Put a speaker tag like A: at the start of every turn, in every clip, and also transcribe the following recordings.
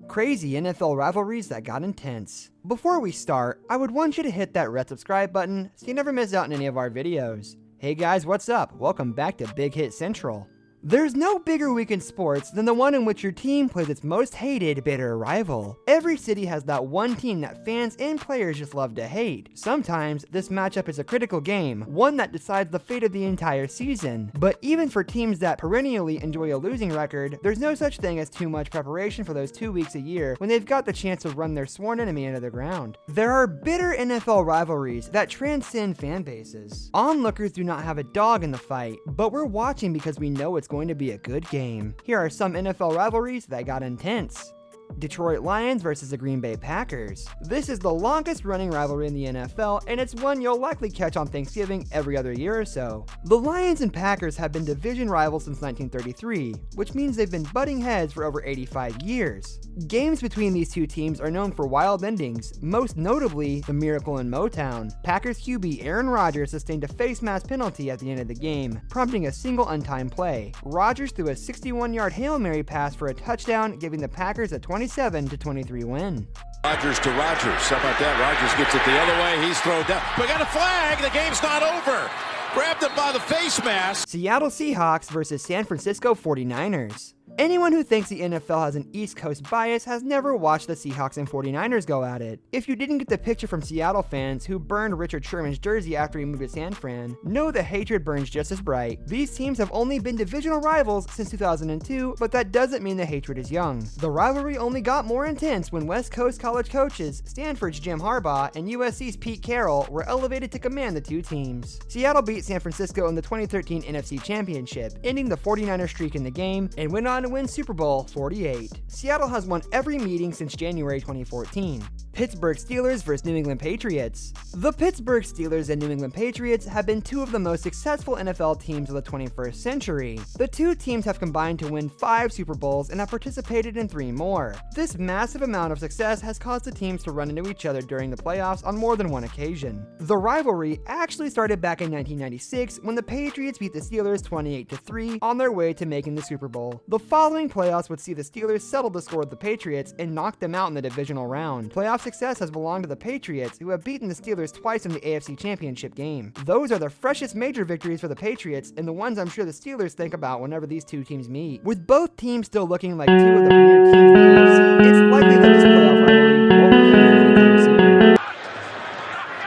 A: Crazy NFL rivalries that got intense. Before we start, I would want you to hit that red subscribe button so you never miss out on any of our videos. Hey guys, what's up? Welcome back to Big Hit Central. There's no bigger week in sports than the one in which your team plays its most hated, bitter rival. Every city has that one team that fans and players just love to hate. Sometimes, this matchup is a critical game, one that decides the fate of the entire season. But even for teams that perennially enjoy a losing record, there's no such thing as too much preparation for those 2 weeks a year when they've got the chance to run their sworn enemy into the ground. There are bitter NFL rivalries that transcend fan bases. Onlookers do not have a dog in the fight, but we're watching because we know it's going to be a good game. Here are some NFL rivalries that got intense. Detroit Lions versus the Green Bay Packers. This is the longest running rivalry in the NFL, and it's one you'll likely catch on Thanksgiving every other year or so. The Lions and Packers have been division rivals since 1933, which means they've been butting heads for over 85 years. Games between these two teams are known for wild endings, most notably the Miracle in Motown. Packers QB Aaron Rodgers sustained a face mask penalty at the end of the game, prompting a single untimed play. Rodgers threw a 61-yard Hail Mary pass for a touchdown, giving the Packers a 27-23 win.
B: Rodgers to Rodgers. How about that? Rodgers gets it the other way. He's thrown down. We got a flag. The game's not over. Grabbed him by the face mask.
A: Seattle Seahawks versus San Francisco 49ers. Anyone who thinks the NFL has an East Coast bias has never watched the Seahawks and 49ers go at it. If you didn't get the picture from Seattle fans who burned Richard Sherman's jersey after he moved to San Fran, know the hatred burns just as bright. These teams have only been divisional rivals since 2002, but that doesn't mean the hatred is young. The rivalry only got more intense when West Coast college coaches Stanford's Jim Harbaugh and USC's Pete Carroll were elevated to command the two teams. Seattle beat San Francisco in the 2013 NFC Championship, ending the 49er streak in the game, and went on to win Super Bowl 48. Seattle has won every meeting since January 2014. Pittsburgh Steelers vs. New England Patriots. The Pittsburgh Steelers and New England Patriots have been two of the most successful NFL teams of the 21st century. The two teams have combined to win 5 Super Bowls and have participated in 3 more. This massive amount of success has caused the teams to run into each other during the playoffs on more than one occasion. The rivalry actually started back in 1996 when the Patriots beat the Steelers 28-3 on their way to making the Super Bowl. The following playoffs would see the Steelers settle the score with the Patriots and knock them out in the divisional round. Playoff success has belonged to the Patriots, who have beaten the Steelers twice in the AFC Championship game. Those are the freshest major victories for the Patriots and the ones I'm sure the Steelers think about whenever these two teams meet. With both teams still looking like two of the premier teams in the AFC, it's likely that this playoff rivalry won't be anytime soon.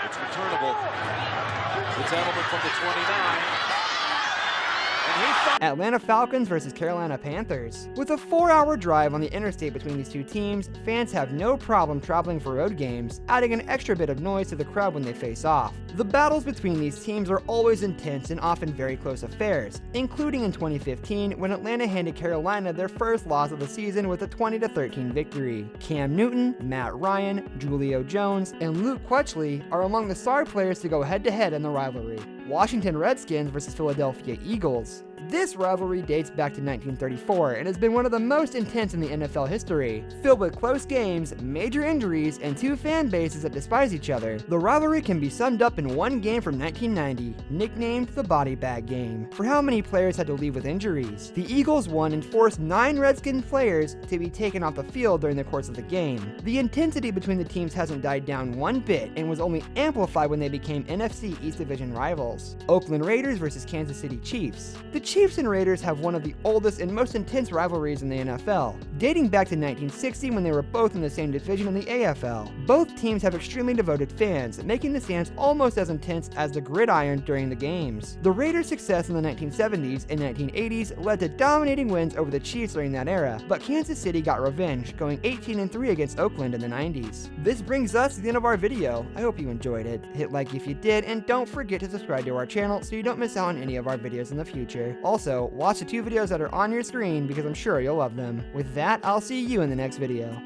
B: It's returnable. It's Edelman from the 29.
A: Atlanta Falcons versus Carolina Panthers. With a 4-hour drive on the interstate between these two teams, fans have no problem traveling for road games, adding an extra bit of noise to the crowd when they face off. The battles between these teams are always intense and often very close affairs, including in 2015 when Atlanta handed Carolina their first loss of the season with a 20-13 victory. Cam Newton, Matt Ryan, Julio Jones, and Luke Kuechly are among the star players to go head-to-head in the rivalry. Washington Redskins versus Philadelphia Eagles. This rivalry dates back to 1934 and has been one of the most intense in the NFL history. Filled with close games, major injuries, and 2 fan bases that despise each other, the rivalry can be summed up in one game from 1990, nicknamed the Bodybag Game, for how many players had to leave with injuries. The Eagles won and forced 9 Redskins players to be taken off the field during the course of the game. The intensity between the teams hasn't died down one bit and was only amplified when they became NFC East Division rivals. Oakland Raiders versus Kansas City Chiefs. The Chiefs and Raiders have one of the oldest and most intense rivalries in the NFL, dating back to 1960 when they were both in the same division in the AFL. Both teams have extremely devoted fans, making the stands almost as intense as the gridiron during the games. The Raiders' success in the 1970s and 1980s led to dominating wins over the Chiefs during that era, but Kansas City got revenge, going 18-3 against Oakland in the 90s. This brings us to the end of our video. I hope you enjoyed it. Hit like if you did, and don't forget to subscribe to our channel so you don't miss out on any of our videos in the future. Also, watch the 2 videos that are on your screen because I'm sure you'll love them. With that, I'll see you in the next video.